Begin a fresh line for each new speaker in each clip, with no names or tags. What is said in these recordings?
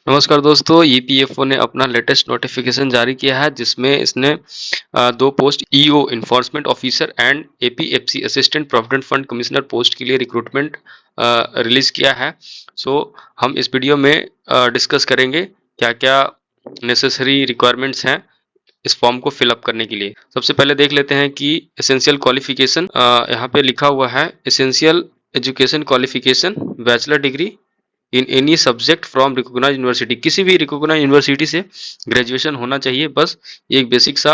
नमस्कार दोस्तों, ईपीएफओ ने अपना लेटेस्ट नोटिफिकेशन जारी किया है जिसमें इसने दो post EO enforcement officer and APFC assistant provident fund commissioner post के लिए रिक्रूटमेंट रिलीज किया है। हम इस वीडियो में डिस्कस करेंगे क्या क्या नेसेसरी रिक्वायरमेंट्स हैं इस फॉर्म को फिलअप करने के लिए। सबसे पहले देख लेते हैं कि एसेंशियल क्वालिफिकेशन यहाँ पे लिखा हुआ है essential education qualification bachelor degree in any subject from recognised university. किसी भी रिकॉग्नाइज्ड यूनिवर्सिटी से ग्रेजुएशन होना चाहिए, बस ये एक बेसिक सा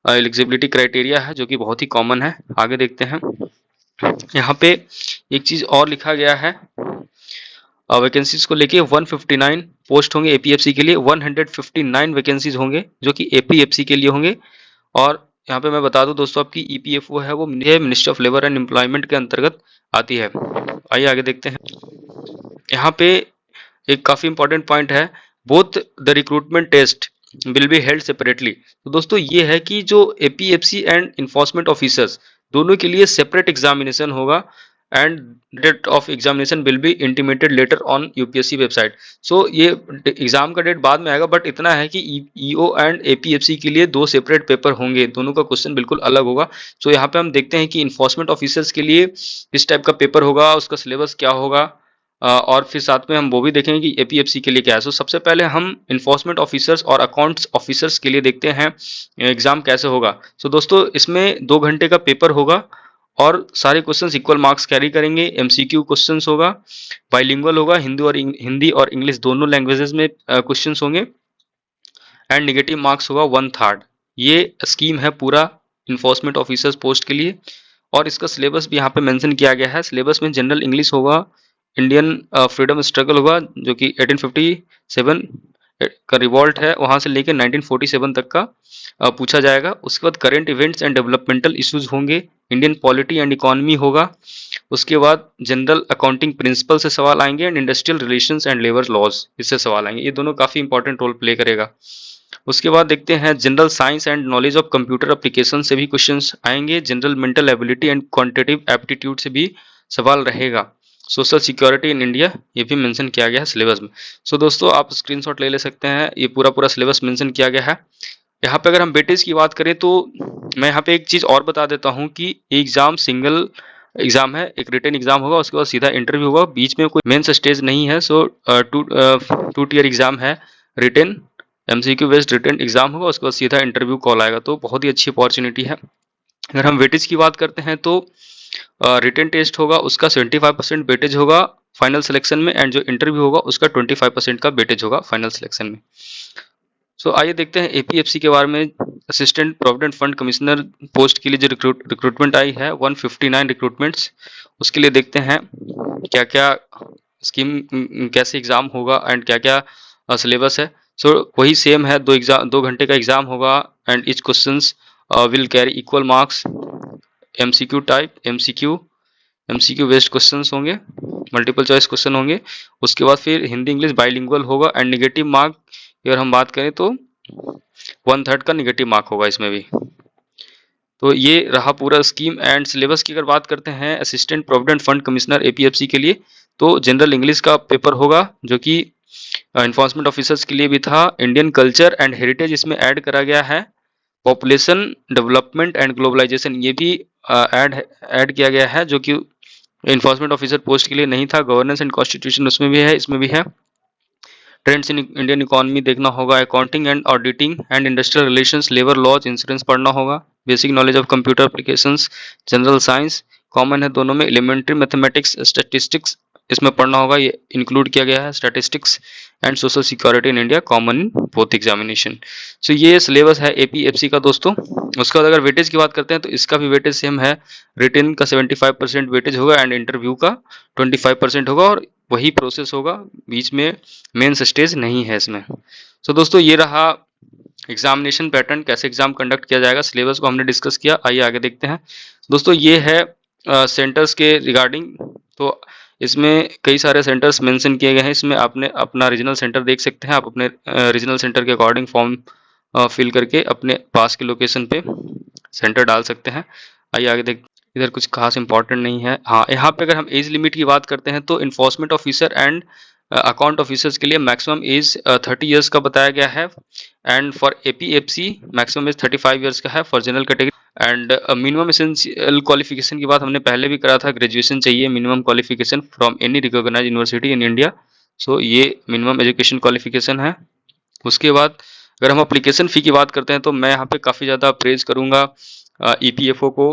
एलिजिबिलिटी क्राइटेरिया है जो कि बहुत ही कॉमन है। आगे देखते हैं, यहाँ पे एक चीज और लिखा गया है, वैकेंसीज को लेके 159 पोस्ट होंगे एपीएफसी के लिए, 159 वैकेंसीज होंगे जो कि एपीएफसी के लिए होंगे। और यहाँ पे मैं बता दूं दोस्तों, आपकी ईपीएफओ है वो ministry of labour and employment के अंतर्गत आती है। आइए आगे देखते हैं, यहाँ पे एक काफी इंपॉर्टेंट पॉइंट है, both the recruitment test will be held separately. तो दोस्तों ये है कि जो एपीएफसी एंड इन्फोर्समेंट ऑफिसर्स दोनों के लिए सेपरेट एग्जामिनेशन होगा and date of examination will be intimated later on UPSC website. So ये एग्जाम का डेट बाद में आएगा, बट इतना है कि ईओ एंड एपीएफसी के लिए दो सेपरेट पेपर होंगे, दोनों का क्वेश्चन बिल्कुल अलग होगा। सो यहाँ पे हम देखते हैं कि इन्फोर्समेंट ऑफिसर्स के लिए किस टाइप का पेपर होगा, उसका सिलेबस क्या होगा, और फिर साथ में हम वो भी देखेंगे कि एपीएफसी के लिए क्या है। सबसे पहले हम इन्फोर्समेंट ऑफिसर्स और अकाउंट्स ऑफिसर्स के लिए देखते हैं एग्जाम कैसे होगा। दोस्तों इसमें 2 घंटे का पेपर होगा और सारे क्वेश्चंस इक्वल मार्क्स कैरी करेंगे। एमसीक्यू क्वेश्चंस होगा, बाइलिंगुअल होगा, हिंदी और इंग्लिश दोनों लैंग्वेजेस में क्वेश्चंस होंगे एंड नेगेटिव मार्क्स होगा 1/3। ये स्कीम है पूरा इन्फोर्समेंट ऑफिसर्स पोस्ट के लिए। और इसका सिलेबस भी यहाँ पे मेंशन किया गया है। सिलेबस में जनरल इंग्लिश होगा, इंडियन फ्रीडम स्ट्रगल होगा जो कि 1857 का रिवॉल्ट है वहां से लेकर 1947 तक का पूछा जाएगा। उसके बाद current events and developmental issues होंगे, इंडियन पॉलिटी एंड इकोनॉमी होगा। उसके बाद जनरल अकाउंटिंग प्रिंसिपल से सवाल आएंगे and industrial relations and labour laws, इससे सवाल आएंगे। ये दोनों काफी इंपॉर्टेंट रोल प्ले करेगा। उसके बाद देखते हैं general science and knowledge of computer application से भी क्वेश्चंस आएंगे। General mental ability and quantitative aptitude से भी सवाल रहेगा। सोशल सिक्योरिटी इन इंडिया ये भी मेंशन किया गया है सिलेबस में। दोस्तों आप स्क्रीनशॉट ले सकते हैं, ये पूरा सिलेबस मेंशन किया गया है। यहाँ पे अगर हम वेटेज की बात करें तो मैं यहाँ पे एक चीज और बता देता हूँ कि एग्जाम सिंगल एग्जाम है, एक रिटन एग्जाम होगा, उसके बाद सीधा इंटरव्यू होगा, बीच में कोई मेंस स्टेज नहीं है। टू टियर एग्जाम है, written MCQ based written exam होगा, उसके बाद सीधा इंटरव्यू कॉल आएगा। तो बहुत ही अच्छी अपॉर्चुनिटी है। अगर हम वेटेज की बात करते हैं तो रिटन टेस्ट होगा, उसका 75% वेटेज होगा फाइनल सिलेक्शन में, एंड जो इंटरव्यू होगा उसका 25% का वेटेज होगा फाइनल सिलेक्शन में। आइए देखते हैं एपीएफसी के बारे में। Assistant provident fund commissioner post के लिए जो रिक्रूटमेंट आई है 159 रिक्रूटमेंट्स, उसके लिए देखते हैं क्या क्या स्कीम, कैसे एग्जाम होगा एंड क्या क्या सिलेबस है। वही सेम है, 2 घंटे का एग्जाम होगा and each questions will carry equal marks. MCQ type, MCQ based questions होंगे, मल्टीपल चॉइस क्वेश्चन होंगे। उसके बाद फिर हिंदी इंग्लिश बाइलिंगुअल होगा एंड नेगेटिव मार्क अगर हम बात करें तो 1/3 का नेगेटिव मार्क होगा इसमें भी। तो ये रहा पूरा स्कीम एंड सिलेबस की अगर बात करते हैं assistant provident fund commissioner APFC के लिए, तो जनरल इंग्लिश का पेपर होगा जो कि इन्फोर्समेंट ऑफिसर्स के लिए भी था। इंडियन कल्चर एंड हेरिटेज इसमें ऐड करा गया है। पॉपुलेशन डेवलपमेंट एंड ग्लोबलाइजेशन ये भी ऐड किया गया है जो कि इन्फोर्समेंट ऑफिसर पोस्ट के लिए नहीं था। गवर्नेंस एंड कॉन्स्टिट्यूशन उसमें भी है, इसमें भी है। ट्रेंड्स इन इंडियन इकोनॉमी देखना होगा, accounting and auditing and industrial relations, labour laws, insurance पढ़ना होगा। Basic knowledge of computer applications, general science common है दोनों में। एलिमेंट्री मैथमेटिक्स, स्टैटिस्टिक्स इसमें पढ़ना होगा, ये इंक्लूड किया गया है। Statistics and social security in India common in both examination. ये सिलेबस है एपीएफसी का दोस्तों। उसके बाद अगर वेटेज की बात करते हैं तो इसका भी वेटेज सेम है, रिटन का 75% वेटेज होगा एंड इंटरव्यू का 25% होगा, और वही प्रोसेस होगा, बीच में मेंस स्टेज नहीं है इसमें। दोस्तों ये रहा एग्जामिनेशन पैटर्न, कैसे एग्जाम कंडक्ट किया जाएगा। सिलेबस को हमने डिस्कस किया, आइए आगे देखते हैं। दोस्तों ये है सेंटर्स के रिगार्डिंग, तो इसमें कई सारे सेंटर्स मेंशन किए गए हैं। इसमें आपने अपना रीजनल सेंटर देख सकते हैं, आप अपने रीजनल सेंटर के अकॉर्डिंग फॉर्म फिल करके अपने पास के लोकेशन पे सेंटर डाल सकते हैं। आइए आगे देख, इधर कुछ खास इंपॉर्टेंट नहीं है। हाँ, यहाँ पे अगर हम एज लिमिट की बात करते हैं तो enforcement officer and account officers के लिए मैक्सिमम एज 30 इयर्स का बताया गया है, and for APFC maximum age 35 years का है for general category. And minimum essential qualification की बात हमने पहले भी करा था, ग्रेजुएशन चाहिए minimum qualification from any recognised university in India. So ये मिनिमम एजुकेशन क्वालिफिकेशन है। उसके बाद अगर हम अप्लीकेशन फ़ी की बात करते हैं तो मैं यहाँ पे काफ़ी ज़्यादा प्रेज़ करूँगा ईपीएफओ को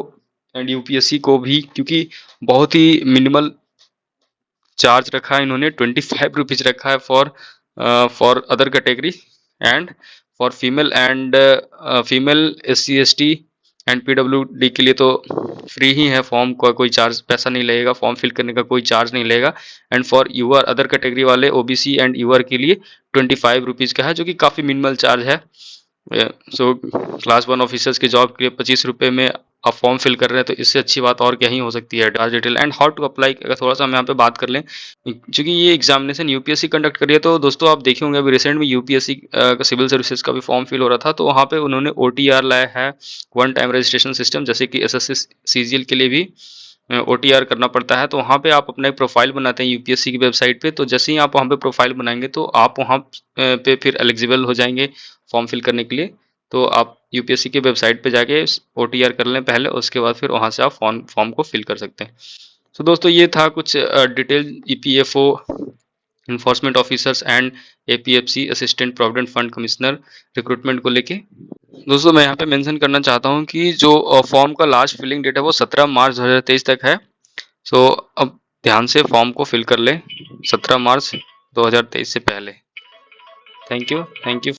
एंड यूपीएससी को भी, क्योंकि बहुत ही मिनिमल चार्ज रखा है इन्होंने, 25 रुपीज़ रखा है for other category, and for female SC ST and PWD के लिए तो फ्री ही है, फॉर्म का कोई चार्ज पैसा नहीं लगेगा, फॉर्म फिल करने का कोई चार्ज नहीं लगेगा। And for UR other category वाले OBC एंड यूआर के लिए 25 रुपीज़ का है, जो कि काफ़ी मिनिमल चार्ज है। सो क्लास 1 ऑफिसर्स की जॉब के लिए 25 रुपये में आप फॉर्म फिल कर रहे हैं, तो इससे अच्छी बात और क्या ही हो सकती है। Dark detail and how to apply, अगर थोड़ा सा हम यहाँ पे बात कर लें, क्योंकि ये एग्जामिनेशन यूपीएससी कंडक्ट कर रही है, तो दोस्तों आप देखे होंगे अभी रिसेंट में यूपीएससी का सिविल सर्विसेज का भी फॉर्म फिल हो रहा था, तो वहाँ पे उन्होंने OTR लाया है, वन टाइम रजिस्ट्रेशन सिस्टम, जैसे कि SSC CGL के लिए भी OTR करना पड़ता है। तो वहाँ पे आप अपना एक प्रोफाइल बनाते हैं यूपीएससी की वेबसाइट पे, तो जैसे ही आप वहाँ पे प्रोफाइल बनाएंगे तो आप वहाँ पे फिर एलिजिबल हो जाएंगे फॉर्म फिल करने के लिए। तो आप यूपीएससी की वेबसाइट पे जाके OTR कर लें पहले, उसके बाद फिर वहाँ से आप फॉर्म को फिल कर सकते हैं। तो दोस्तों ये था कुछ detail EPFO enforcement officers and APFC assistant provident fund commissioner recruitment को लेके। दोस्तों मैं यहाँ पे मेंशन करना चाहता हूँ कि जो फॉर्म का लास्ट फिलिंग डेट है वो 17 मार्च 2023 तक है। सो अब ध्यान से फॉर्म को फिल कर लें 17 मार्च 2023 से पहले। Thank you.